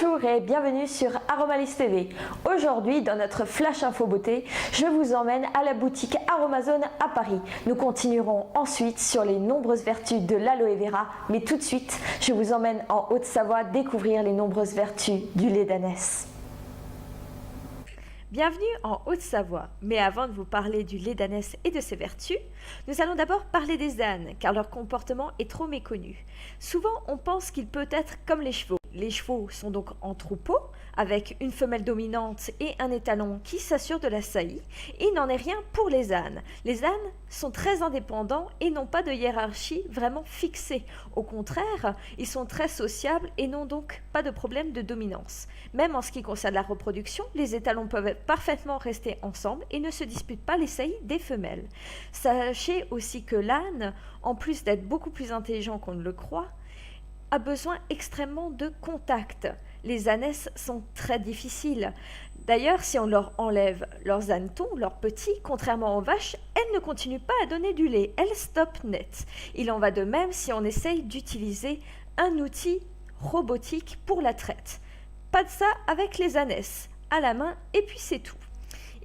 Bonjour et bienvenue sur Aromalist TV. Aujourd'hui, dans notre Flash Info Beauté, je vous emmène à la boutique Aromazone à Paris. Nous continuerons ensuite sur les nombreuses vertus de l'aloe vera, mais tout de suite, je vous emmène en Haute-Savoie découvrir les nombreuses vertus du lait d'ânesse. Bienvenue en Haute-Savoie, mais avant de vous parler du lait d'ânesse et de ses vertus, nous allons d'abord parler des ânes, car leur comportement est trop méconnu. Souvent, on pense qu'il peut être comme les chevaux. Les chevaux sont donc en troupeau, avec une femelle dominante et un étalon qui s'assure de la saillie, et il n'en est rien pour les ânes. Les ânes sont très indépendants et n'ont pas de hiérarchie vraiment fixée. Au contraire, ils sont très sociables et n'ont donc pas de problème de dominance. Même en ce qui concerne la reproduction, les étalons peuvent parfaitement rester ensemble et ne se disputent pas les saillies des femelles. Sachez aussi que l'âne, en plus d'être beaucoup plus intelligent qu'on ne le croit, a besoin extrêmement de contact. Les ânesses sont très difficiles. D'ailleurs, si on leur enlève leurs hannetons, leurs petits, contrairement aux vaches, elles ne continuent pas à donner du lait, elles stoppent net. Il en va de même si on essaye d'utiliser un outil robotique pour la traite. Pas de ça avec les ânesses, à la main et puis c'est tout.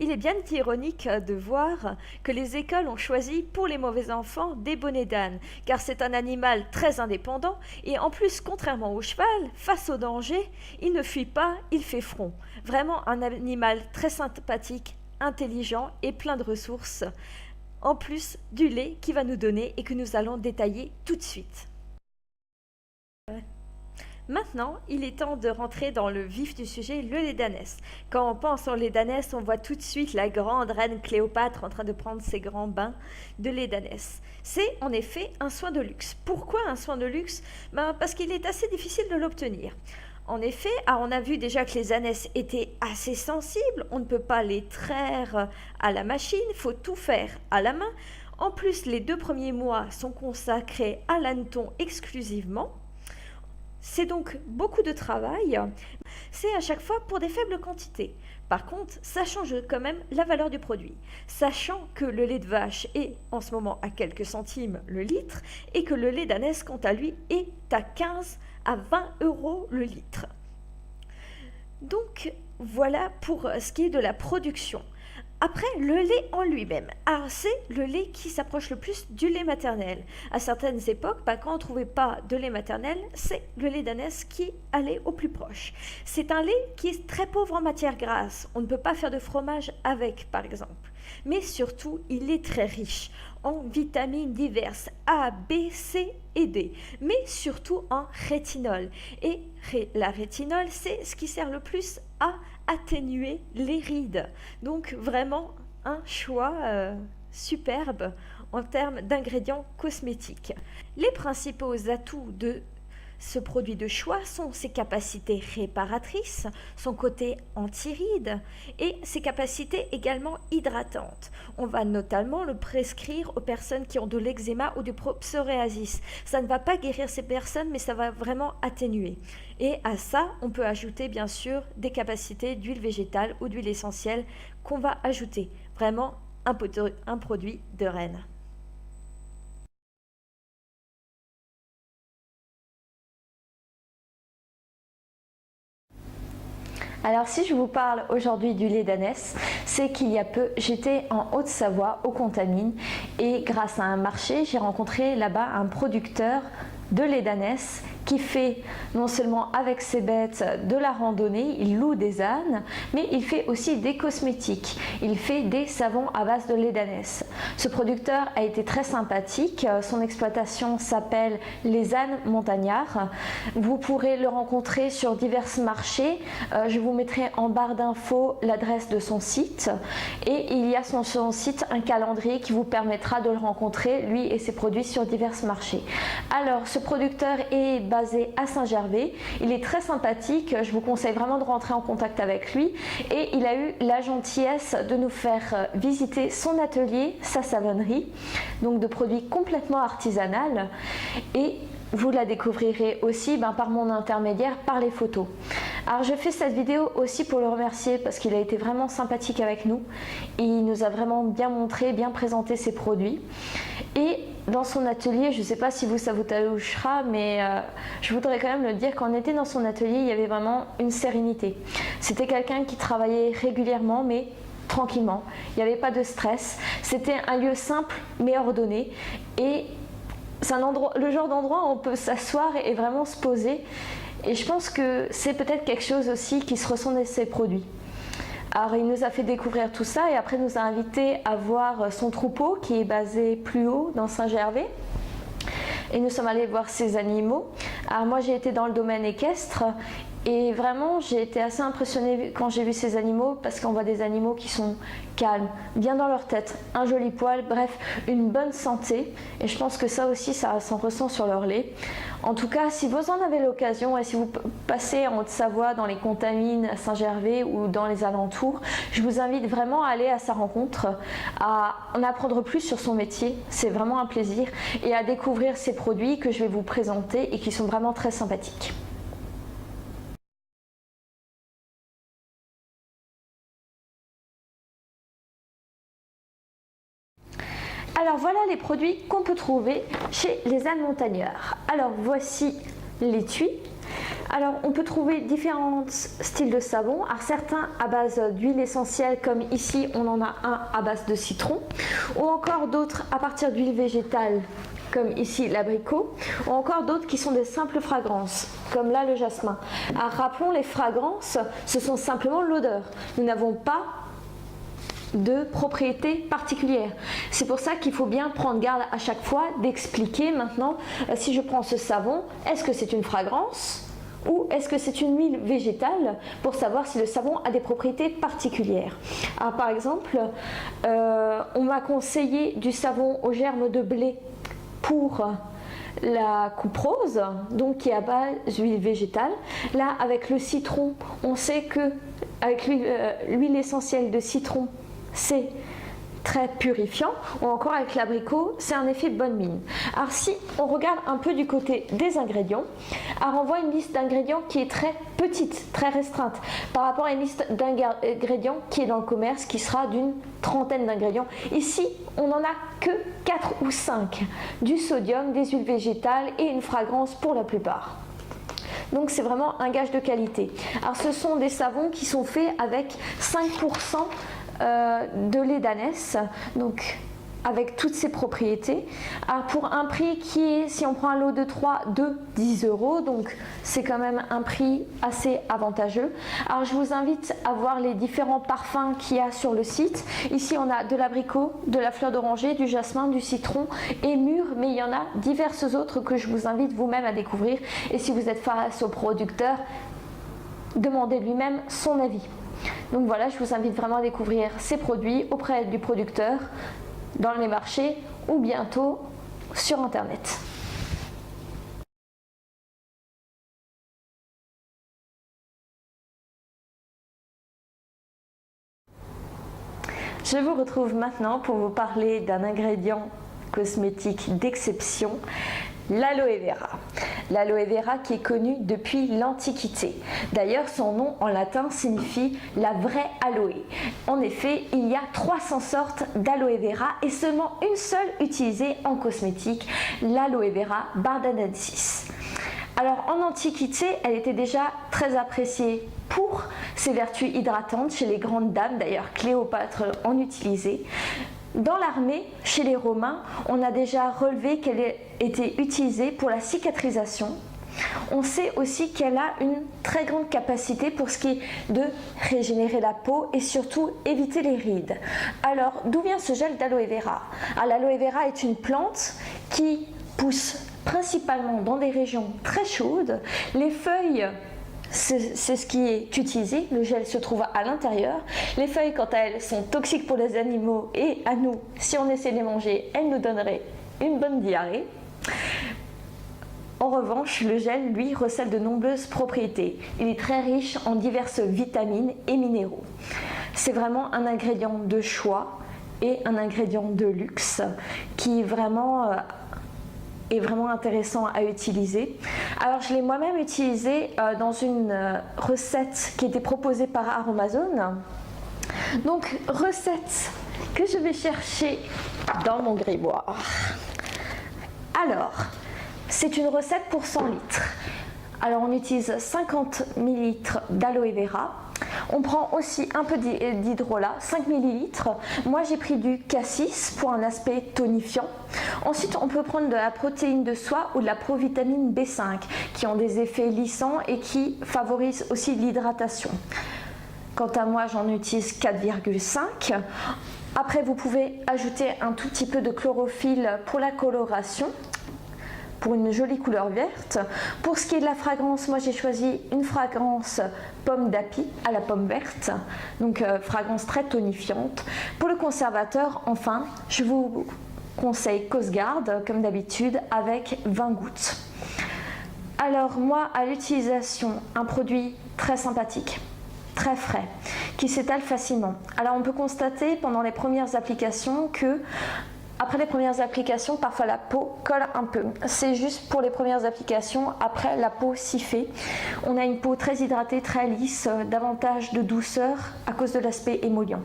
Il est bien ironique de voir que les écoles ont choisi pour les mauvais enfants des bonnets d'âne, car c'est un animal très indépendant et en plus, contrairement au cheval, face au danger, il ne fuit pas, il fait front. Vraiment un animal très sympathique, intelligent et plein de ressources, en plus du lait qu'il va nous donner et que nous allons détailler tout de suite. Maintenant, il est temps de rentrer dans le vif du sujet, le lait d'ânesse. Quand on pense au lait d'ânesse, on voit tout de suite la grande reine Cléopâtre en train de prendre ses grands bains de lait d'ânesse. C'est en effet un soin de luxe. Pourquoi un soin de luxe? Parce qu'il est assez difficile de l'obtenir. En effet, on a vu déjà que les ânesses étaient assez sensibles, on ne peut pas les traire à la machine, il faut tout faire à la main. En plus, les 2 premiers mois sont consacrés à l'hanneton exclusivement. C'est donc beaucoup de travail, c'est à chaque fois pour des faibles quantités. Par contre, ça change quand même la valeur du produit, sachant que le lait de vache est en ce moment à quelques centimes le litre et que le lait d'ânesse, quant à lui, est à 15 à 20 € le litre. Donc voilà pour ce qui est de la production. Après, le lait en lui-même. Alors, c'est le lait qui s'approche le plus du lait maternel. À certaines époques, quand on ne trouvait pas de lait maternel, c'est le lait d'ânesse qui allait au plus proche. C'est un lait qui est très pauvre en matière grasse. On ne peut pas faire de fromage avec, par exemple. Mais surtout, il est très riche en vitamines diverses A, B, C et D, mais surtout en rétinol. Et la rétinol, c'est ce qui sert le plus à atténuer les rides. Donc vraiment un choix superbe en termes d'ingrédients cosmétiques. Les principaux atouts de ce produit de choix sont ses capacités réparatrices, son côté anti-rides et ses capacités également hydratantes. On va notamment le prescrire aux personnes qui ont de l'eczéma ou du psoriasis. Ça ne va pas guérir ces personnes, mais ça va vraiment atténuer. Et à ça, on peut ajouter bien sûr des capacités d'huile végétale ou d'huile essentielle qu'on va ajouter. Vraiment un produit de reine. Alors si je vous parle aujourd'hui du lait d'ânesse, c'est qu'il y a peu, j'étais en Haute-Savoie, au Contamine, et grâce à un marché, j'ai rencontré là-bas un producteur de lait d'ânesse qui fait non seulement avec ses bêtes de la randonnée, il loue des ânes, mais il fait aussi des cosmétiques. Il fait des savons à base de lait d'ânesse. Ce producteur a été très sympathique. Son exploitation s'appelle Les Ânes Montagnards. Vous pourrez le rencontrer sur divers marchés. Je vous mettrai en barre d'infos l'adresse de son site. Et il y a sur son site un calendrier qui vous permettra de le rencontrer, lui et ses produits, sur divers marchés. Alors, ce producteur est basé à Saint-Gervais, il est très sympathique, je vous conseille vraiment de rentrer en contact avec lui et il a eu la gentillesse de nous faire visiter son atelier, sa savonnerie, donc de produits complètement artisanal, et vous la découvrirez aussi par mon intermédiaire, par les photos. Alors je fais cette vidéo aussi pour le remercier parce qu'il a été vraiment sympathique avec nous, il nous a vraiment bien montré, bien présenté ses produits. Et dans son atelier, je ne sais pas si vous ça vous touchera, mais je voudrais quand même le dire, quand on était dans son atelier, il y avait vraiment une sérénité. C'était quelqu'un qui travaillait régulièrement, mais tranquillement. Il n'y avait pas de stress. C'était un lieu simple, mais ordonné. Et c'est le genre d'endroit où on peut s'asseoir et vraiment se poser. Et je pense que c'est peut-être quelque chose aussi qui se ressent dans ses produits. Alors il nous a fait découvrir tout ça et après nous a invités à voir son troupeau qui est basé plus haut dans Saint-Gervais. Et nous sommes allés voir ses animaux. Alors moi j'ai été dans le domaine équestre et vraiment j'ai été assez impressionnée quand j'ai vu ces animaux parce qu'on voit des animaux qui sont calmes, bien dans leur tête, un joli poil, bref, une bonne santé. Et je pense que ça aussi, ça s'en ressent sur leur lait. En tout cas, si vous en avez l'occasion et si vous passez en Haute-Savoie dans les Contamines à Saint-Gervais ou dans les alentours, je vous invite vraiment à aller à sa rencontre, à en apprendre plus sur son métier. C'est vraiment un plaisir et à découvrir ses produits que je vais vous présenter et qui sont vraiment très sympathiques. Alors voilà les produits qu'on peut trouver chez les ânes montagneurs. Alors voici l'étui. Alors on peut trouver différents styles de savon. Alors certains à base d'huile essentielle comme ici on en a un à base de citron ou encore d'autres à partir d'huile végétale comme ici l'abricot ou encore d'autres qui sont des simples fragrances comme là le jasmin. Alors rappelons les fragrances, ce sont simplement l'odeur. Nous n'avons pas de propriétés particulières. C'est pour ça qu'il faut bien prendre garde à chaque fois d'expliquer maintenant si je prends ce savon, est-ce que c'est une fragrance ou est-ce que c'est une huile végétale pour savoir si le savon a des propriétés particulières. Alors, par exemple, on m'a conseillé du savon aux germes de blé pour la couperose, donc qui est à base d'huile végétale. Là, avec le citron, on sait que avec l'huile essentielle de citron, c'est très purifiant, ou encore avec l'abricot, c'est un effet bonne mine. Alors si on regarde un peu du côté des ingrédients, alors on voit une liste d'ingrédients qui est très petite, très restreinte, par rapport à une liste d'ingrédients qui est dans le commerce, qui sera d'une trentaine d'ingrédients. Ici, on n'en a que 4 ou 5, du sodium, des huiles végétales et une fragrance pour la plupart. Donc c'est vraiment un gage de qualité. Alors ce sont des savons qui sont faits avec 5% de lait d'ânesse, donc avec toutes ses propriétés. Alors pour un prix qui est, si on prend un lot de 3, de 10 €, donc c'est quand même un prix assez avantageux. Alors je vous invite à voir les différents parfums qu'il y a sur le site. Ici on a de l'abricot, de la fleur d'oranger, du jasmin, du citron et mûr, mais il y en a diverses autres que je vous invite vous-même à découvrir. Et si vous êtes face au producteur, demandez lui-même son avis. Donc voilà, je vous invite vraiment à découvrir ces produits auprès du producteur, dans les marchés ou bientôt sur Internet. Je vous retrouve maintenant pour vous parler d'un ingrédient cosmétique d'exception, l'aloe vera. L'aloe vera qui est connu depuis l'Antiquité. D'ailleurs, son nom en latin signifie la vraie aloe. En effet, il y a 300 sortes d'aloe vera et seulement une seule utilisée en cosmétique, l'aloe vera bardanaensis. Alors en Antiquité, elle était déjà très appréciée pour ses vertus hydratantes chez les grandes dames, d'ailleurs Cléopâtre en utilisait. Dans l'armée, chez les Romains, on a déjà relevé qu'elle était utilisée pour la cicatrisation. On sait aussi qu'elle a une très grande capacité pour ce qui est de régénérer la peau et surtout éviter les rides. Alors, d'où vient ce gel d'aloe vera? L'aloe vera est une plante qui pousse principalement dans des régions très chaudes. Les feuilles, c'est ce qui est utilisé, le gel se trouve à l'intérieur. Les feuilles, quant à elles, sont toxiques pour les animaux et à nous, si on essaie de les manger, elles nous donneraient une bonne diarrhée. En revanche, le gel, lui, recèle de nombreuses propriétés. Il est très riche en diverses vitamines et minéraux. C'est vraiment un ingrédient de choix et un ingrédient de luxe qui est vraiment intéressant à utiliser. Alors je l'ai moi-même utilisé dans une recette qui était proposée par Aromazone. Donc recette que je vais chercher dans mon grimoire. Alors, c'est une recette pour 100 litres. Alors on utilise 50 ml d'aloe vera. On prend aussi un peu d'hydrolat, 5 ml. Moi j'ai pris du cassis pour un aspect tonifiant. Ensuite on peut prendre de la protéine de soie ou de la provitamine B5 qui ont des effets lissants et qui favorisent aussi l'hydratation. Quant à moi j'en utilise 4,5. Après vous pouvez ajouter un tout petit peu de chlorophylle pour la coloration, pour une jolie couleur verte. Pour ce qui est de la fragrance, moi j'ai choisi une fragrance pomme d'api à la pomme verte, donc fragrance très tonifiante. Pour le conservateur, enfin, je vous conseille Coast Guard, comme d'habitude, avec 20 gouttes. Alors moi, à l'utilisation, un produit très sympathique, très frais, qui s'étale facilement. Alors on peut constater pendant les premières applications que après les premières applications, parfois la peau colle un peu. C'est juste pour les premières applications, après la peau s'y fait. On a une peau très hydratée, très lisse, davantage de douceur à cause de l'aspect émollient.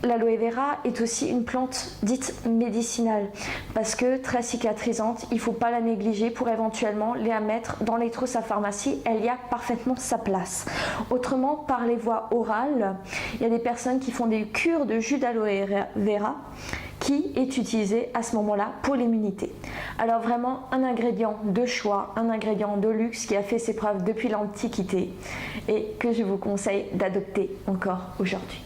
L'aloe vera est aussi une plante dite médicinale parce que très cicatrisante, il ne faut pas la négliger pour éventuellement la mettre dans les trousses à pharmacie, elle y a parfaitement sa place. Autrement, par les voies orales, il y a des personnes qui font des cures de jus d'aloe vera qui est utilisé à ce moment-là pour l'immunité. Alors vraiment un ingrédient de choix, un ingrédient de luxe qui a fait ses preuves depuis l'Antiquité et que je vous conseille d'adopter encore aujourd'hui.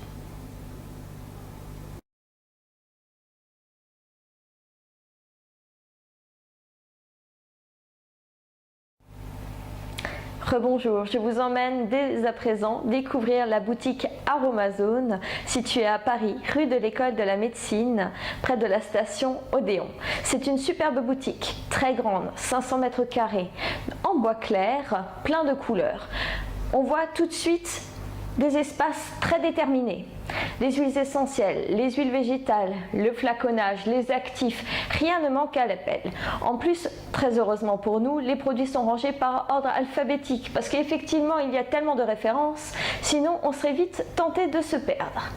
Rebonjour, je vous emmène dès à présent découvrir la boutique Aromazone située à Paris, rue de l'École de la Médecine, près de la station Odéon. C'est une superbe boutique, très grande, 500 mètres carrés, en bois clair, plein de couleurs. On voit tout de suite des espaces très déterminés. Les huiles essentielles, les huiles végétales, le flaconnage, les actifs, rien ne manque à l'appel. En plus, très heureusement pour nous, les produits sont rangés par ordre alphabétique parce qu'effectivement, il y a tellement de références, sinon on serait vite tenté de se perdre.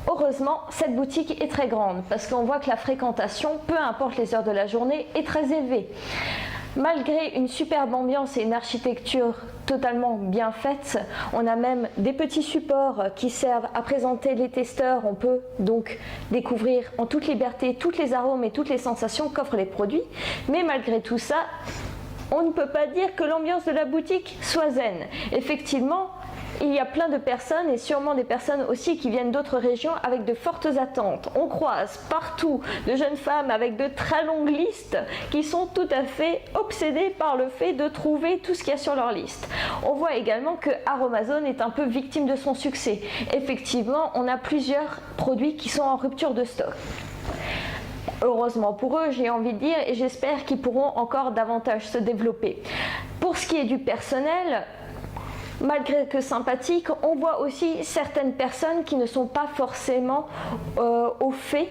Heureusement, cette boutique est très grande parce qu'on voit que la fréquentation, peu importe les heures de la journée, est très élevée. Malgré une superbe ambiance et une architecture totalement bien faite, on a même des petits supports qui servent à présenter les testeurs. On peut donc découvrir en toute liberté tous les arômes et toutes les sensations qu'offrent les produits. Mais malgré tout ça, on ne peut pas dire que l'ambiance de la boutique soit zen. Effectivement, il y a plein de personnes et sûrement des personnes aussi qui viennent d'autres régions avec de fortes attentes. On croise partout de jeunes femmes avec de très longues listes qui sont tout à fait obsédées par le fait de trouver tout ce qu'il y a sur leur liste. On voit également que Aromazone est un peu victime de son succès. Effectivement, on a plusieurs produits qui sont en rupture de stock. Heureusement pour eux, j'ai envie de dire, et j'espère qu'ils pourront encore davantage se développer. Pour ce qui est du personnel, malgré que sympathique, on voit aussi certaines personnes qui ne sont pas forcément au fait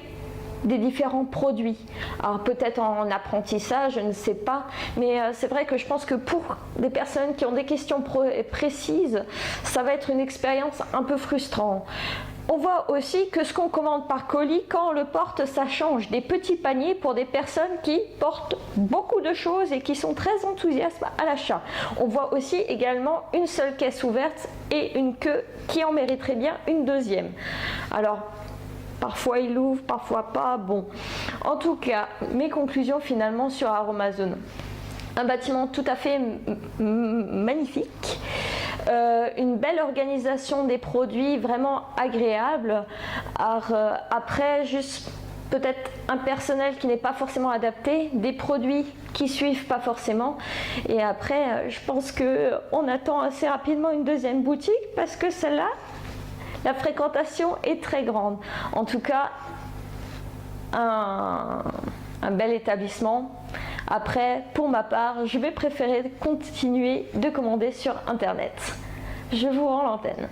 des différents produits. Alors peut-être en apprentissage, je ne sais pas, mais c'est vrai que je pense que pour des personnes qui ont des questions précises, ça va être une expérience un peu frustrante. On voit aussi que ce qu'on commande par colis, quand on le porte, ça change. Des petits paniers pour des personnes qui portent beaucoup de choses et qui sont très enthousiastes à l'achat. On voit aussi également une seule caisse ouverte et une queue qui en mériterait bien une deuxième. Alors, parfois il ouvre, parfois pas. Bon, en tout cas, mes conclusions finalement sur Aromazone. Un bâtiment tout à fait magnifique. Une belle organisation des produits, vraiment agréable. Alors, après, juste peut-être un personnel qui n'est pas forcément adapté, des produits qui suivent pas forcément. Et après, je pense qu'on attend assez rapidement une deuxième boutique parce que celle-là, la fréquentation est très grande. En tout cas, un bel établissement. Après, pour ma part, je vais préférer continuer de commander sur Internet. Je vous rends l'antenne.